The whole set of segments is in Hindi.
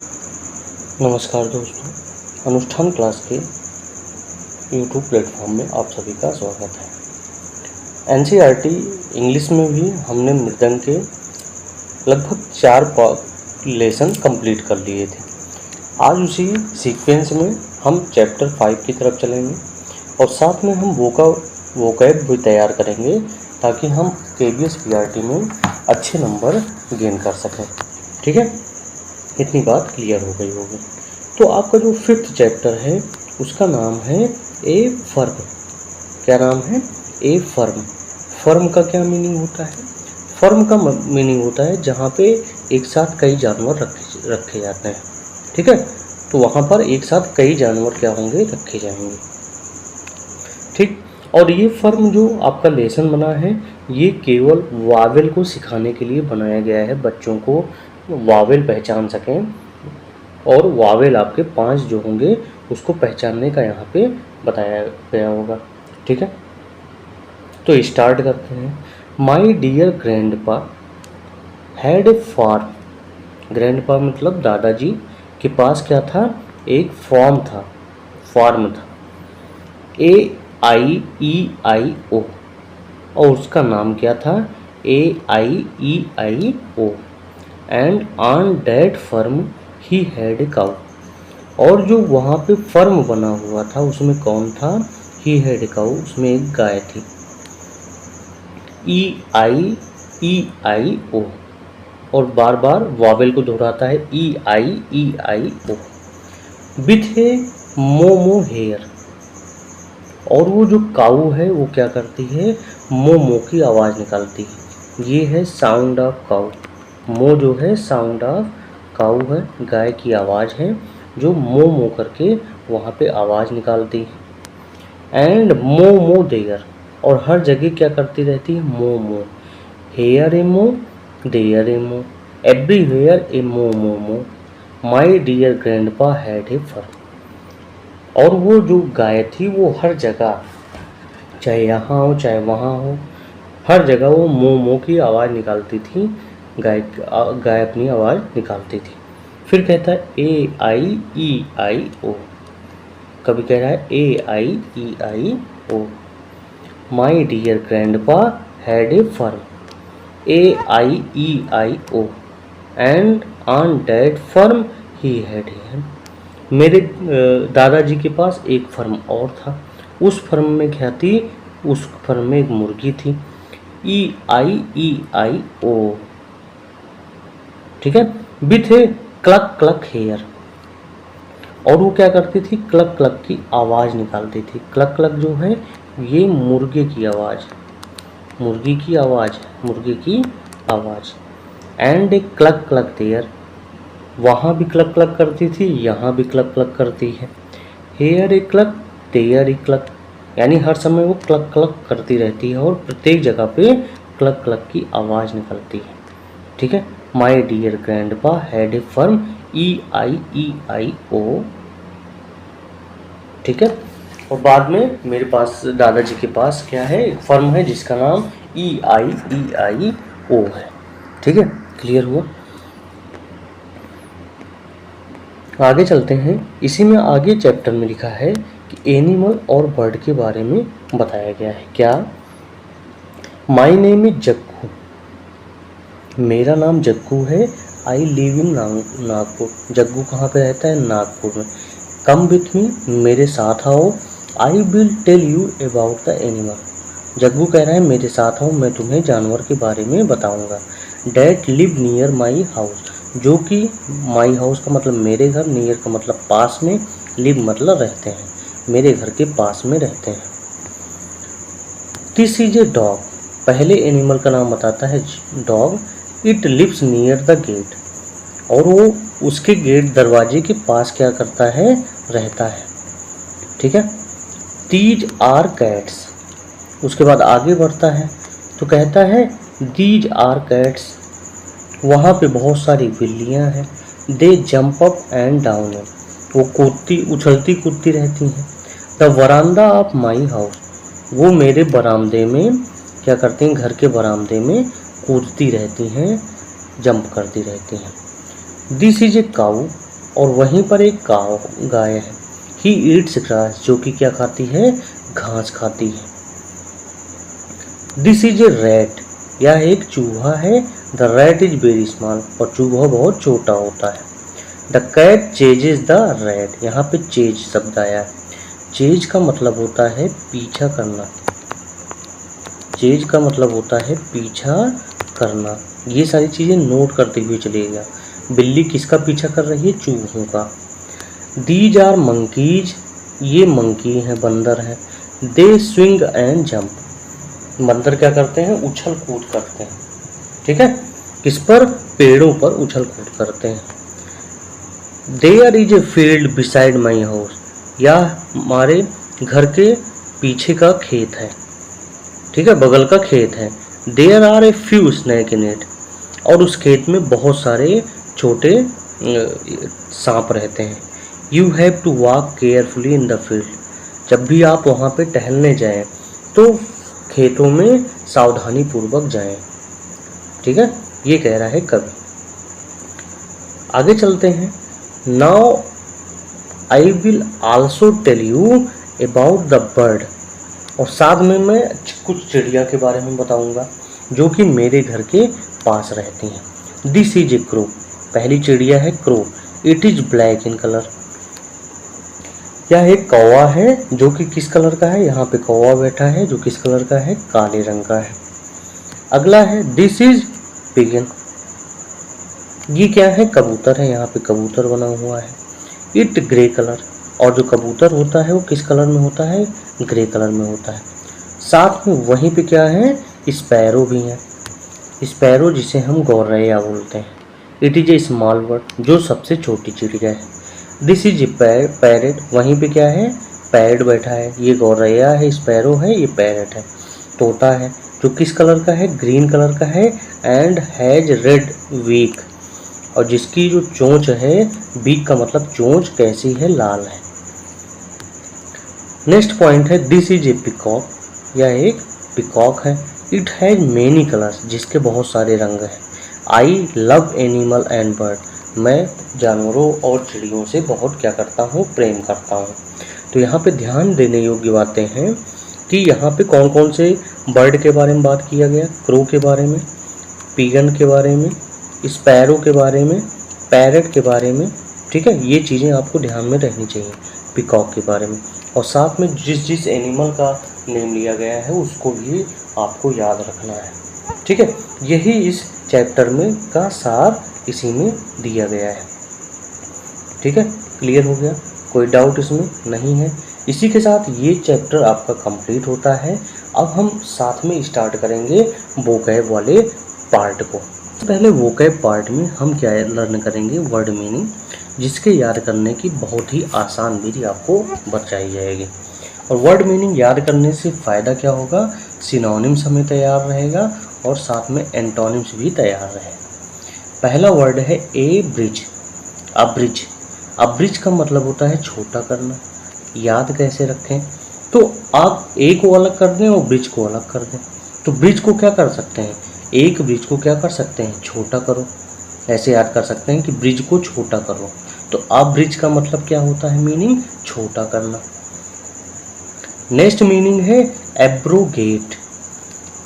नमस्कार दोस्तों, अनुष्ठान क्लास के यूट्यूब प्लेटफॉर्म में आप सभी का स्वागत है। एनसीईआरटी इंग्लिश में भी हमने मृदंग के लगभग 4 लेसन कंप्लीट कर लिए थे। आज उसी सीक्वेंस में हम चैप्टर 5 की तरफ चलेंगे और साथ में हम वोकैब भी तैयार करेंगे ताकि हम केबीएस पीआरटी में अच्छे नंबर गेन कर सकें। ठीक है, इतनी बात क्लियर हो गई होगी। तो आपका जो 5th चैप्टर है उसका नाम है ए फर्म। क्या नाम है? ए फर्म। फर्म का क्या मीनिंग होता है? फर्म का मीनिंग होता है जहाँ पे एक साथ कई जानवर रखे जाते हैं। ठीक है, तो वहाँ पर एक साथ कई जानवर क्या होंगे? रखे जाएंगे। ठीक, और ये फर्म जो आपका लेसन बना है ये केवल वावेल को सिखाने के लिए बनाया गया है, बच्चों को वावेल पहचान सकें और वावेल आपके 5 जो होंगे उसको पहचानने का यहाँ पे बताया गया होगा। ठीक है, तो स्टार्ट करते हैं। My dear grandpa had a farm. Grandpa मतलब दादाजी के पास क्या था? एक फार्म था। AIEIO और उसका नाम क्या था? AIEIO। And on that firm he had a cow. और जो वहाँ पे फर्म बना हुआ था उसमें कौन था? ही हैड ए काउ, उसमें एक गाय थी। EIEIO और बार बार वावेल को दोहराता है EIEIO। With a moo moo here. और वो जो काऊ है वो क्या करती है? मोमो की आवाज़ निकालती है। ये है साउंड ऑफ काऊ। मो जो है साउंड ऑफ काऊ है, गाय की आवाज़ है जो मो मो करके वहाँ पे आवाज़ निकालती है। एंड मो मो देयर, और हर जगह क्या करती रहती है? मो मो। हेयर ए मो, देयर ए मो, everywhere A moo moo moo. My dear grandpa had a farm. और वो जो गाय थी वो हर जगह, चाहे यहाँ हो चाहे वहाँ हो, हर जगह वो मो मो की आवाज़ निकालती थी। गाय अपनी आवाज़ निकालती थी। फिर कहता है AIEIO। कभी कह रहा है AIEIO। My dear grandpa had a farm AIEIO and on that farm he had a. मेरे दादाजी के पास एक फर्म और था। उस फर्म में क्या थी? उस फर्म में एक मुर्गी थी। EIEIO। ठीक है, with a cluck cluck here. और वो क्या करती थी? क्लक क्लक की आवाज़ निकालती थी। क्लक क्लक जो है ये मुर्गे की आवाज़, मुर्गी की आवाज़, मुर्गे की आवाज़। And a cluck cluck there, वहाँ भी क्लक क्लक करती थी, यहाँ भी क्लक क्लक करती है। Here a cluck, there a cluck, यानी हर समय वो क्लक क्लक करती रहती है और प्रत्येक जगह पे क्लक क्लक की आवाज़ निकलती है। ठीक है, my dear grandpa had a farm EIEIO। ठीक है, और बाद में मेरे पास दादाजी के पास क्या है? एक फर्म है जिसका नाम EIEIO है। ठीक है, क्लियर हुआ? आगे चलते हैं। इसी में आगे चैप्टर में लिखा है कि एनिमल और बर्ड के बारे में बताया गया है। क्या? My name is Jaggu. मेरा नाम जग्गू है। I live in Nagpur. Jaggu कहाँ पे रहता है? नागपुर में। कम विथ मी, मेरे साथ आओ। I will tell you about the animal. Jaggu कह रहा है मेरे साथ आओ, मैं तुम्हें जानवर के बारे में बताऊंगा। That live near my house, जो कि माई हाउस का मतलब मेरे घर, नियर का मतलब पास में, लिव मतलब रहते हैं, मेरे घर के पास में रहते हैं। This is a dog. पहले एनिमल का नाम बताता है dog. It lives near the gate, और वो उसके गेट दरवाजे के पास क्या करता है? रहता है। ठीक है, दीज आर कैट्स। उसके बाद आगे बढ़ता है तो कहता है दीज आर कैट्स, वहाँ पे बहुत सारी बिल्लियाँ हैं। दे जंप अप एंड डाउन, वो उछलती कूदती रहती हैं। The veranda of my house, वो मेरे बरामदे में क्या करती हैं? घर के बरामदे में कूदती रहती हैं, जंप करती रहती हैं। दिस इज ए काऊ, और वहीं पर एक गाय है। ही ईट्स ग्रास, जो कि क्या खाती है, घास खाती है। दिस इज ए रैट, यह एक चूहा है। The rat is very small, और चूहा बहुत छोटा होता है। The cat chases the rat, यहाँ पे चेज शब्द आया है। चेज का मतलब होता है पीछा करना। चेज का मतलब होता है पीछा करना। ये सारी चीजें नोट करते हुए चलिएगा। बिल्ली किसका पीछा कर रही है, चूहों का। दीज आर मंकीज, ये मंकी हैं, बंदर हैं। दे स्विंग एंड जंप, बंदर क्या करते हैं, उछल कूद करते हैं। ठीक है, किस पर, पेड़ों पर उछल कूद करते हैं। There is a field beside my house, यह हमारे घर के पीछे का खेत है। ठीक है, बगल का खेत है। There are a few snake in it, और उस खेत में बहुत सारे छोटे सांप रहते हैं। You have to walk carefully in the field, जब भी आप वहाँ पे टहलने जाएं तो खेतों में सावधानी पूर्वक जाएं। ठीक है, ये कह रहा है कवि। आगे चलते हैं। Now I will also tell you about the bird, और साथ में मैं कुछ चिड़िया के बारे में बताऊंगा जो कि मेरे घर के पास रहती हैं। दिस इज ए क्रो, पहली चिड़िया है crow. It is black in colour, यह एक कौवा है जो कि किस कलर का है, यहाँ पे कौवा बैठा है जो किस कलर का है, काले रंग का है। अगला है दिस इज पिगन, ये क्या है, कबूतर है, यहाँ पे कबूतर बना हुआ है। इट ग्रे कलर, और जो कबूतर होता है वो किस कलर में होता है, ग्रे कलर में होता है। साथ में वहीं पे क्या है, स्पैरो भी है। स्पैरो जिसे हम गौरैया बोलते हैं। It is a small bird, जो सबसे छोटी चिड़िया है। दिस इज ए पैरेट, वहीं पे क्या है, पैरेट बैठा है। ये गौरैया है, स्पैरो है, ये पैरेट है, तोता है, जो किस कलर का है, ग्रीन कलर का है। एंड हैज रेड वीक, और जिसकी जो चोंच है, बीक का मतलब चोंच कैसी है, लाल है। नेक्स्ट पॉइंट है दिस इज ए पिकॉक, यह एक पिकॉक है। इट हैज मेनी कलर्स, जिसके बहुत सारे रंग हैं। I love animal and bird, मैं जानवरों और चिड़ियों से बहुत क्या करता हूँ, प्रेम करता हूँ। तो यहाँ पे ध्यान देने योग्य बातें हैं कि यहाँ पे कौन कौन से बर्ड के बारे में बात किया गया, क्रो के बारे में, पिगन के बारे में, स्पैरो के बारे में, पैरेट के बारे में। ठीक है, ये चीज़ें आपको ध्यान में रहनी चाहिए, पिकॉक के बारे में। और साथ में जिस जिस एनिमल का नेम लिया गया है उसको भी आपको याद रखना है। ठीक है, यही इस चैप्टर में का सार इसी में दिया गया है। ठीक है, क्लियर हो गया, कोई डाउट इसमें नहीं है। इसी के साथ ये चैप्टर आपका कंप्लीट होता है। अब हम साथ में स्टार्ट करेंगे वोकैब वाले पार्ट को। पहले वोकैब पार्ट में हम क्या लर्न करेंगे, वर्ड मीनिंग, जिसके याद करने की बहुत ही आसान विधि आपको बताई जाएगी। और वर्ड मीनिंग याद करने से फ़ायदा क्या होगा, सिनोनिम्स हमें तैयार रहेगा और साथ में एंटोनिम्स भी तैयार रहे। पहला वर्ड है ए ब्रिज, अब्रिज। अब्रिज का मतलब होता है छोटा करना। याद कैसे रखें, तो आप ए को अलग कर दें और ब्रिज को अलग कर दें। तो ब्रिज को क्या कर सकते हैं, एक ब्रिज को क्या कर सकते हैं, छोटा करो। ऐसे याद कर सकते हैं कि ब्रिज को छोटा करो। तो अब ब्रिज का मतलब क्या होता है, मीनिंग छोटा करना। नेक्स्ट मीनिंग है एब्रोगेट।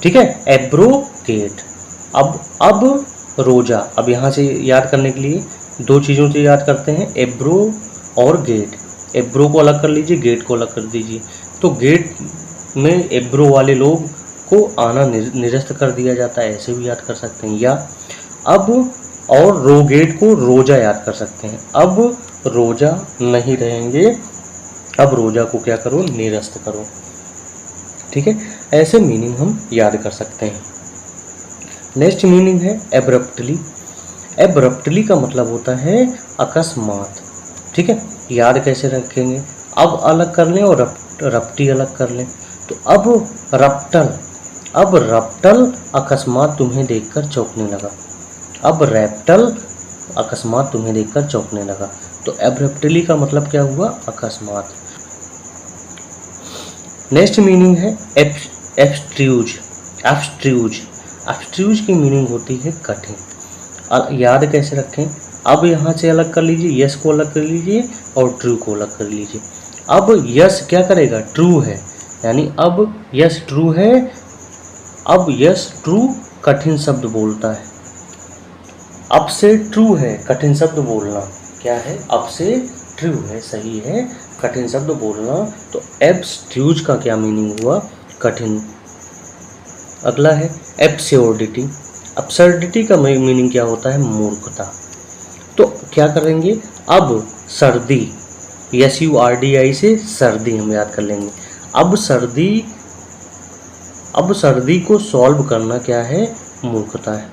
ठीक है, एब्रोगेट। अब रोजा, अब यहाँ से याद करने के लिए दो चीज़ों से याद करते हैं, एब्रो और गेट। एब्रो को अलग कर लीजिए, गेट को अलग कर दीजिए। तो गेट में एब्रो वाले लोग को आना निरस्त कर दिया जाता है, ऐसे भी याद कर सकते हैं। या अब और रोगेट को रोजा याद कर सकते हैं। अब रोजा नहीं रहेंगे, अब रोजा को क्या करो, निरस्त करो। ठीक है, ऐसे मीनिंग हम याद कर सकते हैं। नेक्स्ट मीनिंग है एब्रप्टली। एब्रप्टली का मतलब होता है अकस्मात। ठीक है, याद कैसे रखेंगे, अब अलग कर लें और रप्टी अलग कर लें। तो अब रप्टल अकस्मात तुम्हें देखकर चौंकने लगा। अब रैप्टल अकस्मात तुम्हें देखकर चौंकने लगा। तो एब्रप्टली का मतलब क्या हुआ, अकस्मात। नेक्स्ट मीनिंग है एब्स्ट्रूज। एब्स्ट्रूज की मीनिंग होती है कठिन। याद कैसे रखें, अब यहाँ से अलग कर लीजिए, यस को अलग कर लीजिए और ट्रू को अलग कर लीजिए। अब यस क्या करेगा, ट्रू है, यानी अब यस ट्रू है। अब यस ट्रू कठिन शब्द बोलता है। अब से ट्रू है कठिन शब्द बोलना, क्या है, अब से ट्रू है, सही है, कठिन शब्द बोलना। तो एब्स्ट्यूज का क्या मीनिंग हुआ, कठिन। अगला है एब्सर्डिटी। एब्सर्डिटी का मीनिंग क्या होता है, मूर्खता। तो क्या करेंगे, अब सर्दी, SURDI से सर्दी हम याद कर लेंगे। अब सर्दी को सॉल्व करना क्या है, मूर्खता है।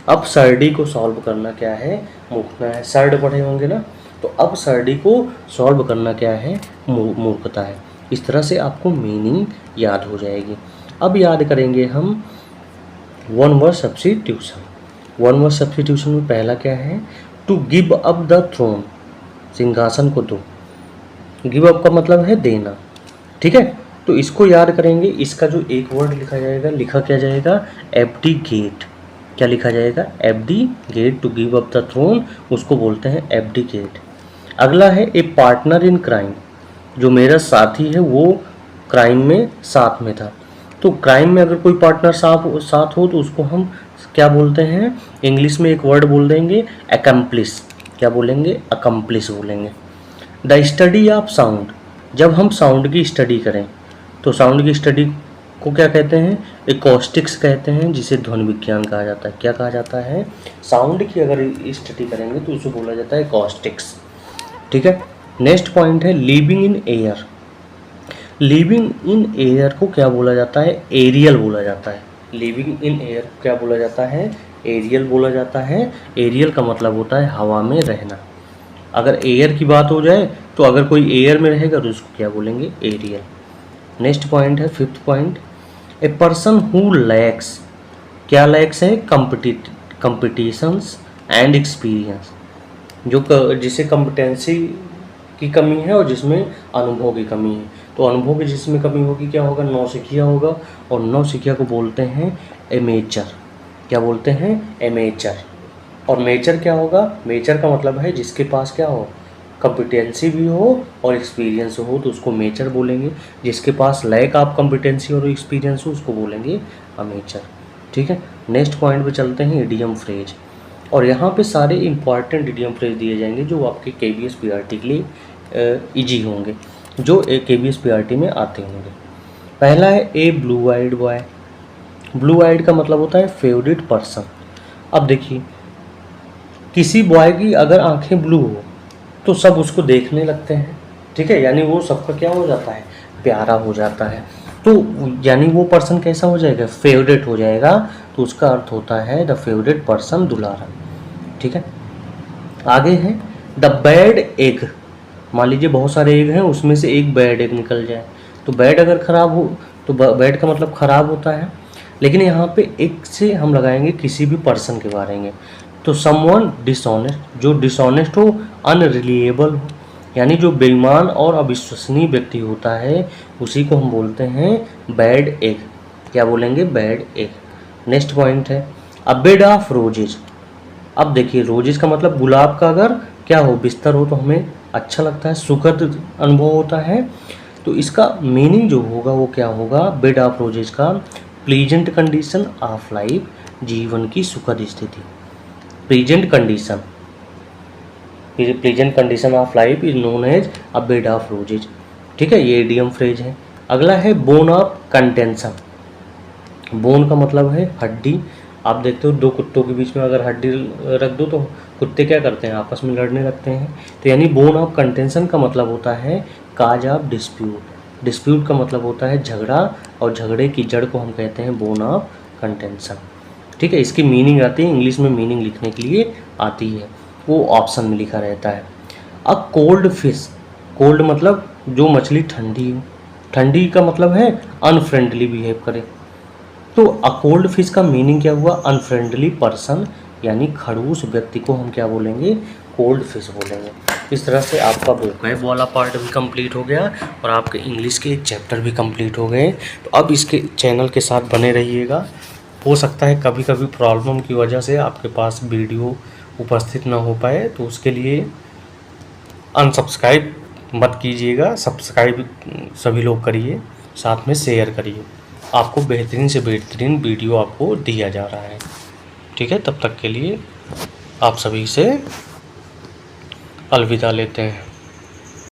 अब सर्दी को सॉल्व करना क्या है, मूर्खता है। सर्द पढ़े होंगे ना, तो अब सर्दी को सॉल्व करना क्या है, मूर्खता है। इस तरह से आपको मीनिंग याद हो जाएगी। अब याद करेंगे हम one word substitution. One word substitution में पहला क्या है, to give up the throne, सिंहासन को दो। गिव अप का मतलब है देना, ठीक है। तो इसको याद करेंगे, इसका जो एक वर्ड लिखा जाएगा, लिखा क्या जाएगा, एब्डिकेट। क्या लिखा जाएगा, abdicate. To give up the throne उसको बोलते हैं एब्डिकेट। अगला है ए पार्टनर इन क्राइम, जो मेरा साथी है वो क्राइम में साथ में था। तो क्राइम में अगर कोई पार्टनर साथ हो तो उसको हम क्या बोलते हैं, इंग्लिश में एक वर्ड बोल देंगे, अकम्प्लिस। क्या बोलेंगे, अकम्प्लिस बोलेंगे। द स्टडी ऑफ साउंड, जब हम साउंड की स्टडी करें तो साउंड की स्टडी को क्या कहते हैं, एकॉस्टिक्स कहते हैं, जिसे ध्वनि विज्ञान कहा जाता है। क्या कहा जाता है, साउंड की अगर स्टडी करेंगे तो उसे बोला जाता है एकॉस्टिक्स, ठीक है। नेक्स्ट पॉइंट है living in air. Living in air को क्या बोला जाता है, एरियल बोला जाता है। लिविंग इन एयर क्या बोला जाता है, एरियल बोला जाता है। एरियल का मतलब होता है हवा में रहना। अगर एयर की बात हो जाए तो अगर कोई एयर में रहेगा तो उसको क्या बोलेंगे, एरियल। नेक्स्ट पॉइंट है fifth point, a person who lakhs. क्या लैक्स है, कंपिटिशंस एंड एक्सपीरियंस, जो जिसे कॉम्पिटेंसी की कमी है और जिसमें अनुभव की कमी है। तो अनुभव की जिसमें कमी होगी क्या होगा, नौसिखिया होगा, और नौसिखिया को बोलते हैं एमेचर। क्या बोलते हैं, एमेचर। और मेचर क्या होगा, मेचर का मतलब है जिसके पास क्या हो, कॉम्पिटेंसी भी हो और एक्सपीरियंस हो तो उसको मेचर बोलेंगे। जिसके पास लैक ऑफ कॉम्पिटेंसी और एक्सपीरियंस हो उसको बोलेंगे अमेचर, ठीक है। नेक्स्ट पॉइंट पे चलते हैं, इडियम फ्रेज। और यहाँ पे सारे इंपॉर्टेंट इडियम फ्रेज दिए जाएंगे जो आपके KBS PRT के लिए ईजी होंगे, जो KBS PRT में आते होंगे। पहला है a blue eyed boy. Blue eyed का मतलब होता है फेवरेट पर्सन। अब देखिए, किसी बॉय की अगर आंखें ब्लू हो तो सब उसको देखने लगते हैं, ठीक है, यानी वो सबका क्या हो जाता है, प्यारा हो जाता है। तो यानी वो पर्सन कैसा हो जाएगा, फेवरेट हो जाएगा। तो उसका अर्थ होता है द फेवरेट पर्सन, दुलारा, ठीक है। आगे है द बैड एग। मान लीजिए बहुत सारे एग हैं, उसमें से एक बैड एग निकल जाए तो बैड अगर खराब हो तो बैड का मतलब खराब होता है। लेकिन यहाँ पे एक से हम लगाएंगे किसी भी पर्सन के बारे में। तो समवन डिसऑनेस्ट, जो डिसऑनेस्ट हो, अनरिलिएबल हो, यानी जो बेईमान और अविश्वसनीय व्यक्ति होता है उसी को हम बोलते हैं बैड एग। क्या बोलेंगे, बैड एग। नेक्स्ट पॉइंट है अ बेड ऑफ रोजेज। अब देखिए, रोजेज का मतलब गुलाब का अगर क्या हो, बिस्तर हो तो हमें अच्छा लगता है, सुखद अनुभव होता है। तो इसका मीनिंग जो होगा वो क्या होगा, बेड ऑफ रोजेज का प्लीजेंट कंडीशन ऑफ लाइफ, जीवन की सुखद स्थिति। Present condition of life is known as a bed of roses, ठीक है। ये इडियम फ्रेज है। अगला है बोन ऑफ कंटेंशन। बोन का मतलब है हड्डी। आप देखते हो दो कुत्तों के बीच में अगर हड्डी रख दो तो कुत्ते क्या करते हैं, आपस में लड़ने लगते हैं। तो यानी बोन ऑफ कंटेंशन का मतलब होता है काज ऑफ डिस्प्यूट। डिस्प्यूट का मतलब होता है झगड़ा, और झगड़े की जड़ को हम कहते हैं बोन ऑफ कंटेंशन, ठीक है। इसकी मीनिंग आती है, इंग्लिश में मीनिंग लिखने के लिए आती है, वो ऑप्शन में लिखा रहता है। अब कोल्ड फिश, कोल्ड मतलब जो मछली ठंडी हो, ठंडी का मतलब है अनफ्रेंडली बिहेव करे। तो अ कोल्ड फिश का मीनिंग क्या हुआ, अनफ्रेंडली पर्सन, यानी खड़ूस व्यक्ति को हम क्या बोलेंगे, कोल्ड फिश बोलेंगे। इस तरह से आपका वोकैब वाला पार्ट भी कंप्लीट हो गया और आपके इंग्लिश के चैप्टर भी कंप्लीट हो गए। तो अब इसके चैनल के साथ बने रहिएगा। हो सकता है कभी कभी प्रॉब्लम की वजह से आपके पास वीडियो उपस्थित ना हो पाए तो उसके लिए अनसब्सक्राइब मत कीजिएगा, सब्सक्राइब सभी लोग करिए, साथ में शेयर करिए। आपको बेहतरीन से बेहतरीन वीडियो आपको दिया जा रहा है। ठीक है, तब तक के लिए आप सभी से अलविदा लेते हैं।